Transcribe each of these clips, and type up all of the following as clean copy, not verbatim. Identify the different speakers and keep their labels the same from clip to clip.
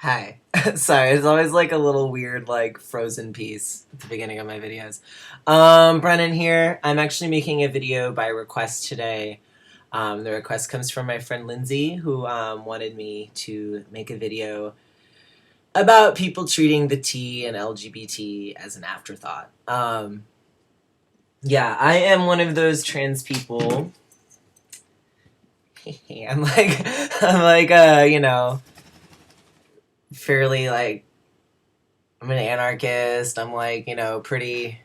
Speaker 1: Hi. Sorry, it's always like a little weird, like frozen piece at the beginning of my videos. Brennan here. I'm actually making a video by request today. The request comes from my friend Lindsay, who wanted me to make a video about people treating the T and LGBT as an afterthought. Yeah, I am one of those trans people. I'm like, fairly like I'm an anarchist. I'm like, pretty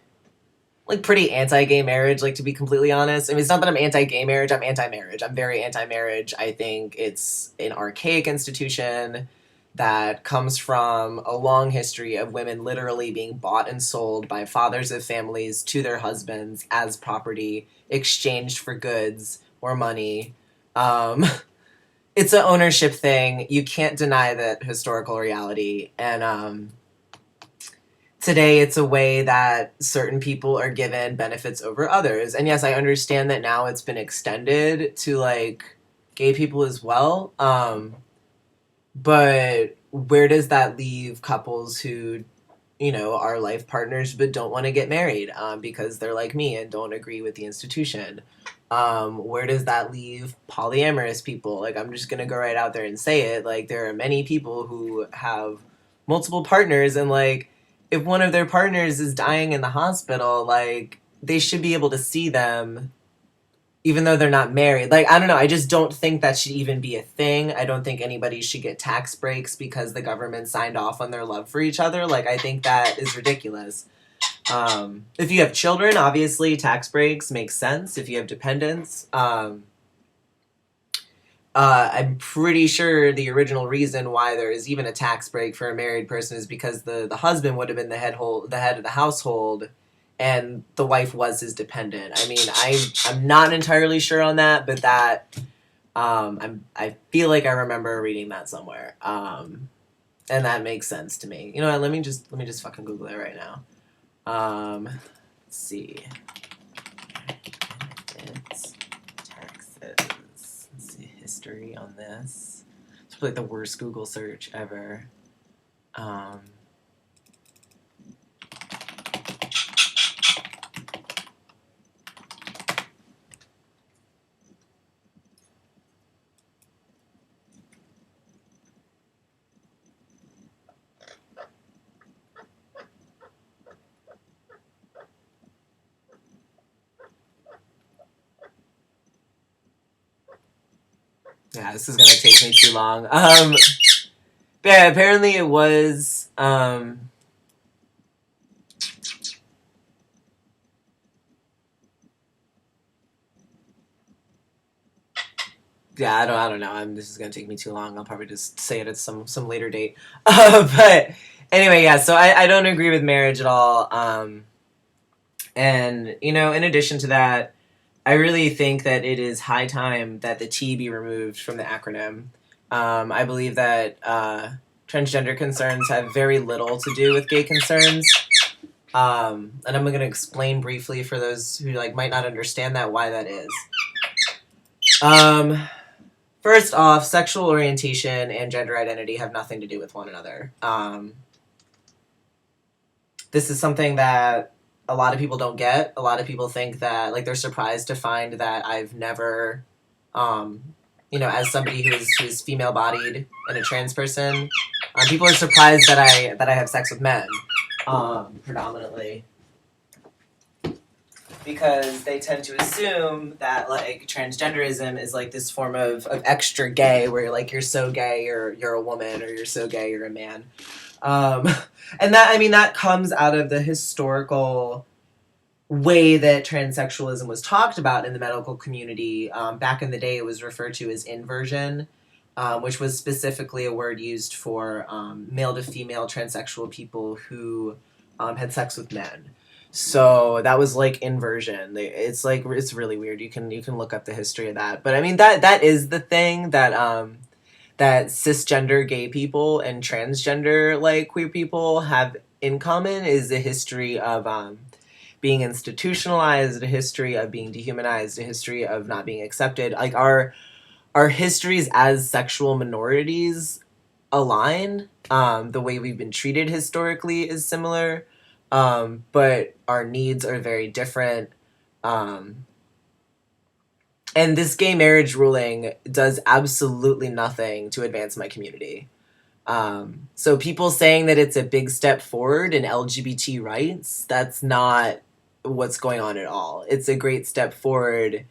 Speaker 1: anti-gay marriage, like to be completely honest. I mean, it's not that I'm anti-gay marriage, I'm anti-marriage. I'm very anti-marriage. I think it's an archaic institution that comes from a long history of women literally being bought and sold by fathers of families to their husbands as property exchanged for goods or money. Um, it's an ownership thing. You can't deny that historical reality. And today it's a way that certain people are given benefits over others. And yes, I understand that now it's been extended to like gay people as well. But where does that leave couples who, are life partners but don't want to get married because they're like me and don't agree with the institution? Where does that leave polyamorous people? Like, I'm just going to go right out there and say it. Like, there are many people who have multiple partners, and like, if one of their partners is dying in the hospital, like, they should be able to see them even though they're not married. Like, I don't know. I just don't think that should even be a thing. I don't think anybody should get tax breaks because the government signed off on their love for each other. Like, I think that is ridiculous. If you have children, obviously tax breaks make sense. If you have dependents, I'm pretty sure the original reason why there is even a tax break for a married person is because the husband would have been the head of the household, and the wife was his dependent. I mean, I'm not entirely sure on that, but that I feel like I remember reading that somewhere, and that makes sense to me. You know what? Let me just fucking Google it right now. Let's see. It's taxes. Let's see history on this. It's probably like the worst Google search ever. Um, yeah, this is gonna take me too long. Yeah, apparently it was. Yeah, I don't know. This is gonna take me too long. I'll probably just say it at some later date. But anyway, yeah. So I don't agree with marriage at all. And in addition to that, I really think that it is high time that the T be removed from the acronym. I believe that transgender concerns have very little to do with gay concerns. And I'm going to explain briefly for those who might not understand that why that is. Um, First off, sexual orientation and gender identity have nothing to do with one another. This is something that a lot of people don't get. A lot of people think that they're surprised to find that I've never, as somebody who's female bodied and a trans person, people are surprised that I have sex with men, predominantly, because they tend to assume that transgenderism is this form of extra gay, where you're so gay you're a woman, or you're so gay you're a man. Um, and that comes out of the historical way that transsexualism was talked about in the medical community. Back in the day, it was referred to as inversion, which was specifically a word used for male to female transsexual people who had sex with men. So that was inversion. It's really weird. You can look up the history of that. But I mean that is the thing that cisgender gay people and transgender queer people have in common, is a history of being institutionalized, a history of being dehumanized, a history of not being accepted. Our histories as sexual minorities align. The way we've been treated historically is similar, but our needs are very different. Um, and this gay marriage ruling does absolutely nothing to advance my community. So people saying that it's a big step forward in LGBT rights, that's not what's going on at all. It's a great step forward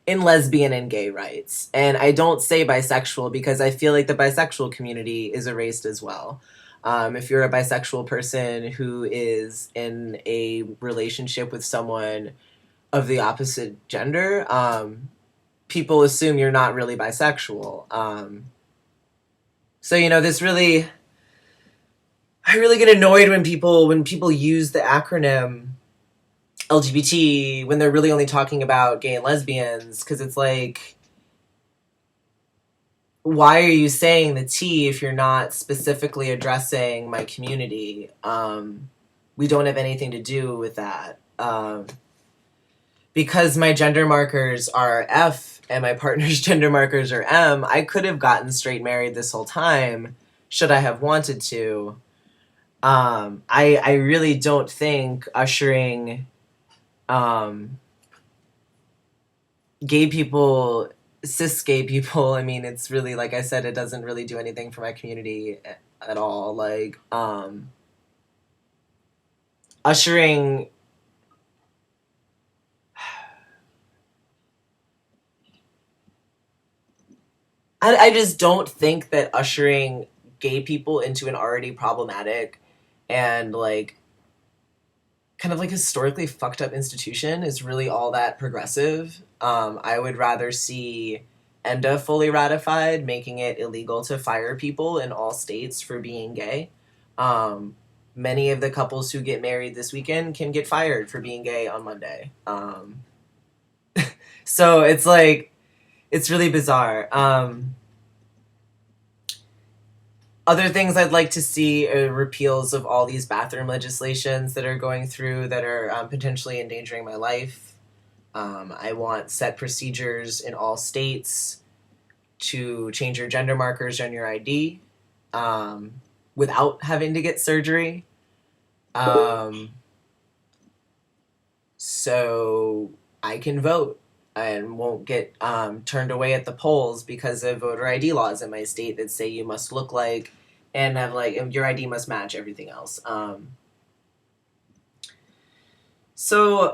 Speaker 1: in lesbian and gay rights. And I don't say bisexual because I feel like the bisexual community is erased as well. If you're a bisexual person who is in a relationship with someone of the opposite gender, people assume you're not really bisexual. So, this really, I really get annoyed when people use the acronym LGBT when they're really only talking about gay and lesbians, because it's like, why are you saying the T if you're not specifically addressing my community? We don't have anything to do with that. Because my gender markers are F and my partner's gender markers are M, I could have gotten straight married this whole time, should I have wanted to. I really don't think ushering gay people, cis gay people, I mean, it's really, like I said, it doesn't really do anything for my community at all. Like, ushering I just don't think that ushering gay people into an already problematic and like kind of like historically fucked up institution is really all that progressive. I would rather see ENDA fully ratified, making it illegal to fire people in all states for being gay. Many of the couples who get married this weekend can get fired for being gay on Monday. So it's like, it's really bizarre. Other things I'd like to see are repeals of all these bathroom legislations that are going through that are potentially endangering my life. I want set procedures in all states to change your gender markers on your ID without having to get surgery. So I can vote and won't get turned away at the polls because of voter ID laws in my state that say you must look like and have like your ID must match everything else. So,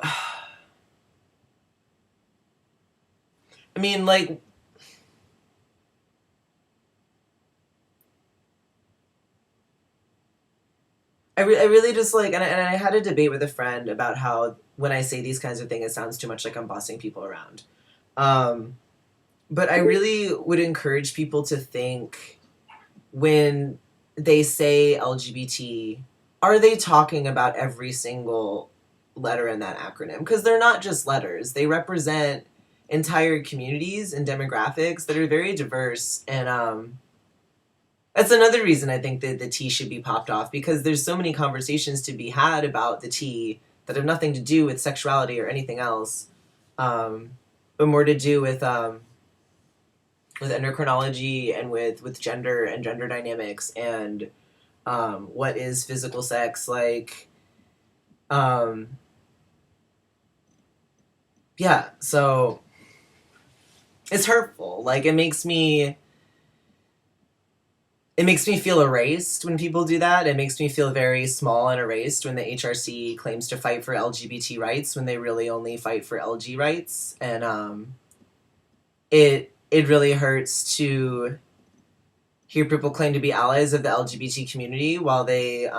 Speaker 1: I mean, like, I really just like, and I had a debate with a friend about how when I say these kinds of things, it sounds too much like I'm bossing people around. Um, but I really would encourage people to think when they say LGBT, are they talking about every single letter in that acronym? Because they're not just letters, they represent entire communities and demographics that are very diverse. And that's another reason I think that the T should be popped off, because there's so many conversations to be had about the T that have nothing to do with sexuality or anything else, but more to do with endocrinology and with gender and gender dynamics and what is physical sex like. Yeah, so it's hurtful. Like it makes me feel erased when people do that. It makes me feel very small and erased when the HRC claims to fight for LGBT rights when they really only fight for LG rights. And it really hurts to hear people claim to be allies of the LGBT community while they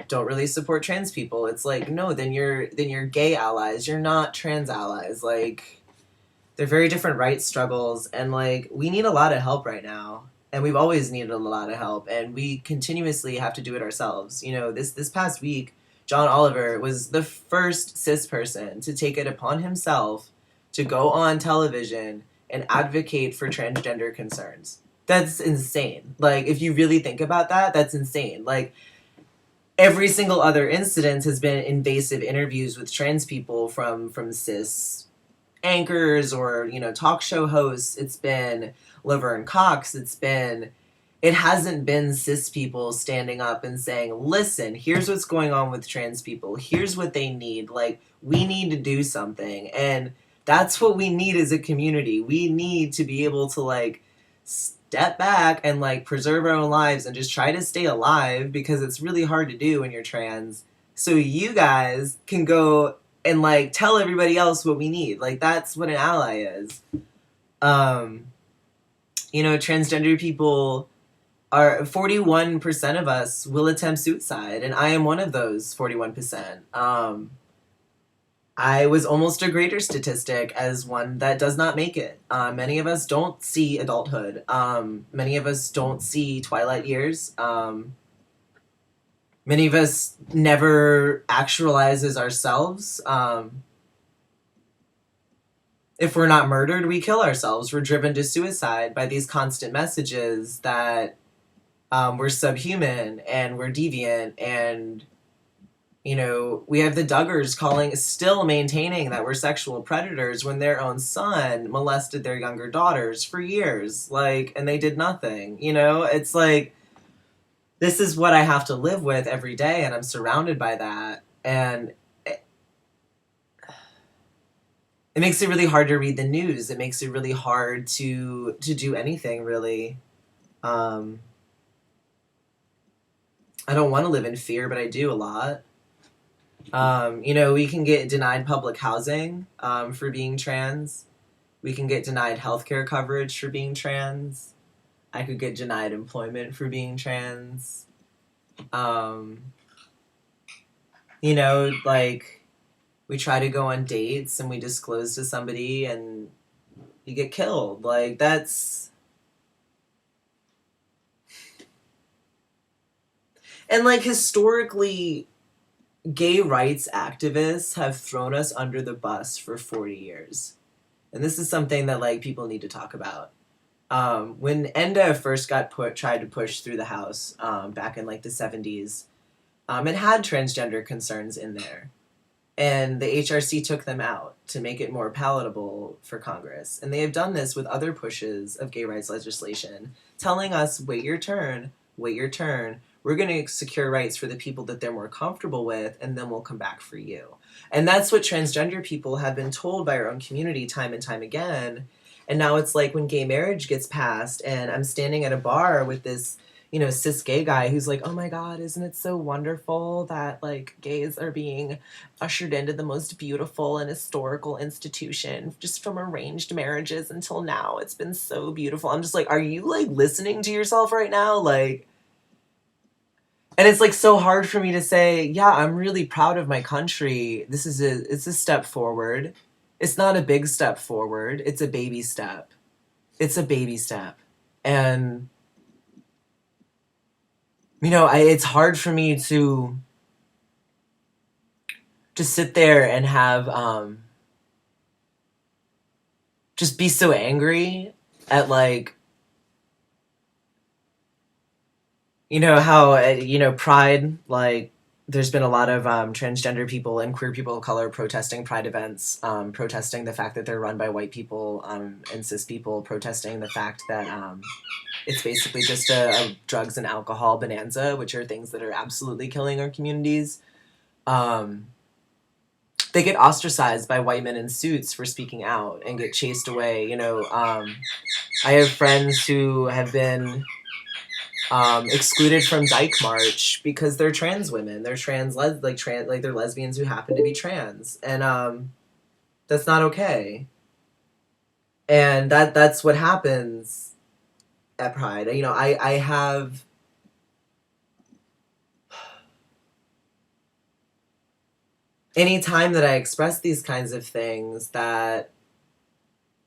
Speaker 1: don't really support trans people. It's like, no, then you're gay allies. You're not trans allies. Like, they're very different rights struggles, and like we need a lot of help right now. And we've always needed a lot of help, and we continuously have to do it ourselves. This past week, John Oliver was the first cis person to take it upon himself to go on television and advocate for transgender concerns. That's insane. Like, if you really think about that, that's insane. Like, every single other incident has been invasive interviews with trans people from cis anchors or talk show hosts. It's been Laverne Cox. It's been it hasn't been cis people standing up and saying, listen, here's what's going on with trans people. Here's what they need. Like, we need to do something. And that's what we need as a community. We need to be able to, like, step back and, like, preserve our own lives and just try to stay alive, because it's really hard to do when you're trans. So you guys can go and, like, tell everybody else what we need. Like, that's what an ally is. You know, transgender people are 41% of us will attempt suicide, and I am one of those 41%. I was almost a greater statistic as one that does not make it. Many of us don't see adulthood. Many of us don't see twilight years. Many of us never actualize as ourselves. If we're not murdered, we kill ourselves. We're driven to suicide by these constant messages that we're subhuman and we're deviant, and, you know, we have the Duggars still maintaining that we're sexual predators when their own son molested their younger daughters for years, like, and they did nothing. You know, it's like, this is what I have to live with every day, and I'm surrounded by that, and it makes it really hard to read the news. It makes it really hard to do anything, really. I don't want to live in fear, but I do a lot. You know, we can get denied public housing for being trans. We can get denied healthcare coverage for being trans. I could get denied employment for being trans. You know, like, we try to go on dates and we disclose to somebody and you get killed. Like, that's... And, like, historically, gay rights activists have thrown us under the bus for 40 years. And this is something that, like, people need to talk about. When ENDA first tried to push through the House back in, like, the 70s, it had transgender concerns in there. And the HRC took them out to make it more palatable for Congress. And they have done this with other pushes of gay rights legislation, telling us, wait your turn, wait your turn. We're going to secure rights for the people that they're more comfortable with, and then we'll come back for you. And that's what transgender people have been told by our own community time and time again. And now it's like when gay marriage gets passed, and I'm standing at a bar with this, you know, cis gay guy who's like, oh my God, isn't it so wonderful that, like, gays are being ushered into the most beautiful and historical institution just from arranged marriages until now. It's been so beautiful. I'm just like, are you, like, listening to yourself right now? Like, and it's, like, so hard for me to say, yeah, I'm really proud of my country. It's a step forward. It's not a big step forward. It's a baby step. It's a baby step. And, you know, it's hard for me to sit there and have, just be so angry at, like, you know, how, you know, Pride, like, there's been a lot of transgender people and queer people of color protesting Pride events, protesting the fact that they're run by white people and cis people, protesting the fact that it's basically just a drugs and alcohol bonanza, which are things that are absolutely killing our communities. They get ostracized by white men in suits for speaking out and get chased away. You know, I have friends who have been excluded from Dyke March because they're trans women. They're they're lesbians who happen to be trans, and that's not okay. And that's what happens at Pride. You know, I have any time that I express these kinds of things, that,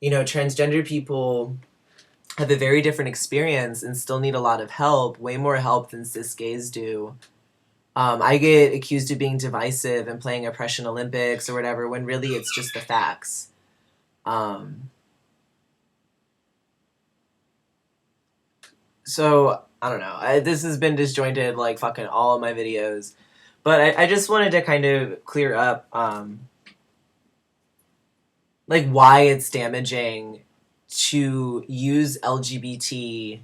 Speaker 1: you know, transgender people have a very different experience and still need a lot of help, way more help than cis gays do. I get accused of being divisive and playing Oppression Olympics or whatever, when really it's just the facts. So, I don't know. This has been disjointed like fucking all of my videos. But I just wanted to kind of clear up, like, why it's damaging to use LGBT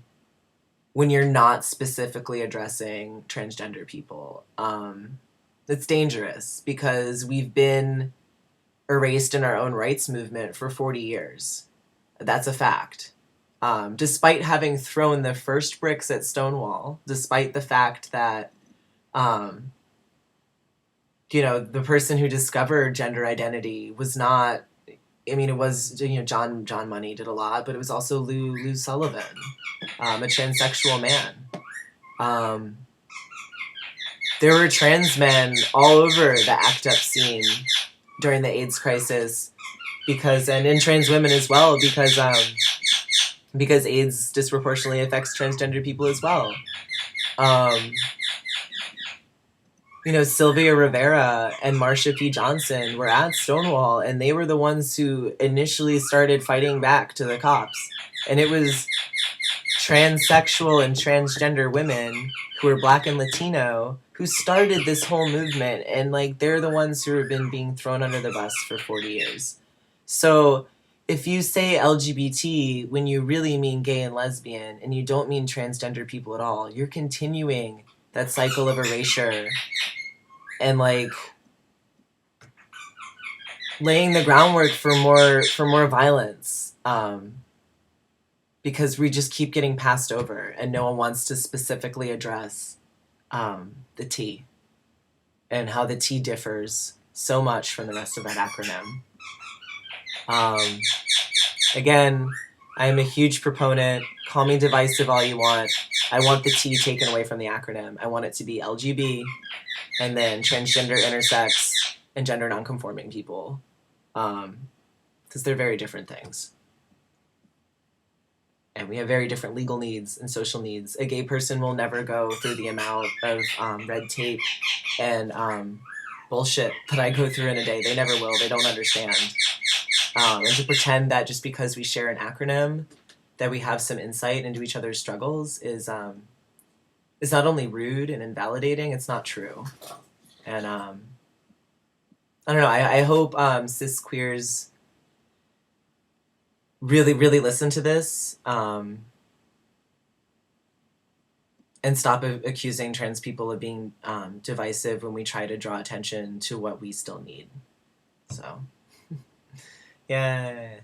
Speaker 1: when you're not specifically addressing transgender people. It's dangerous because we've been erased in our own rights movement for 40 years. That's a fact. Despite having thrown the first bricks at Stonewall, despite the fact that, the person who discovered gender identity was not, I mean, it was, John Money did a lot, but it was also Lou Sullivan, a transsexual man. There were trans men all over the ACT UP scene during the AIDS crisis, and in trans women as well, because AIDS disproportionately affects transgender people as well. Sylvia Rivera and Marsha P. Johnson were at Stonewall, and they were the ones who initially started fighting back to the cops. And it was transsexual and transgender women who were Black and Latino who started this whole movement, and they're the ones who have been being thrown under the bus for 40 years. So if you say LGBT when you really mean gay and lesbian, and you don't mean transgender people at all, you're continuing that cycle of erasure and laying the groundwork for more violence, because we just keep getting passed over and no one wants to specifically address the T and how the T differs so much from the rest of that acronym. Again, I am a huge proponent. Call me divisive all you want. I want the T taken away from the acronym. I want it to be LGB, and then transgender, intersex, and gender non-conforming people, because they're very different things. And we have very different legal needs and social needs. A gay person will never go through the amount of red tape and bullshit that I go through in a day. They never will. They don't understand. And to pretend that just because we share an acronym that we have some insight into each other's struggles is not only rude and invalidating, it's not true. And I don't know, I hope cis queers really, really listen to this, and stop accusing trans people of being divisive when we try to draw attention to what we still need. So, yeah.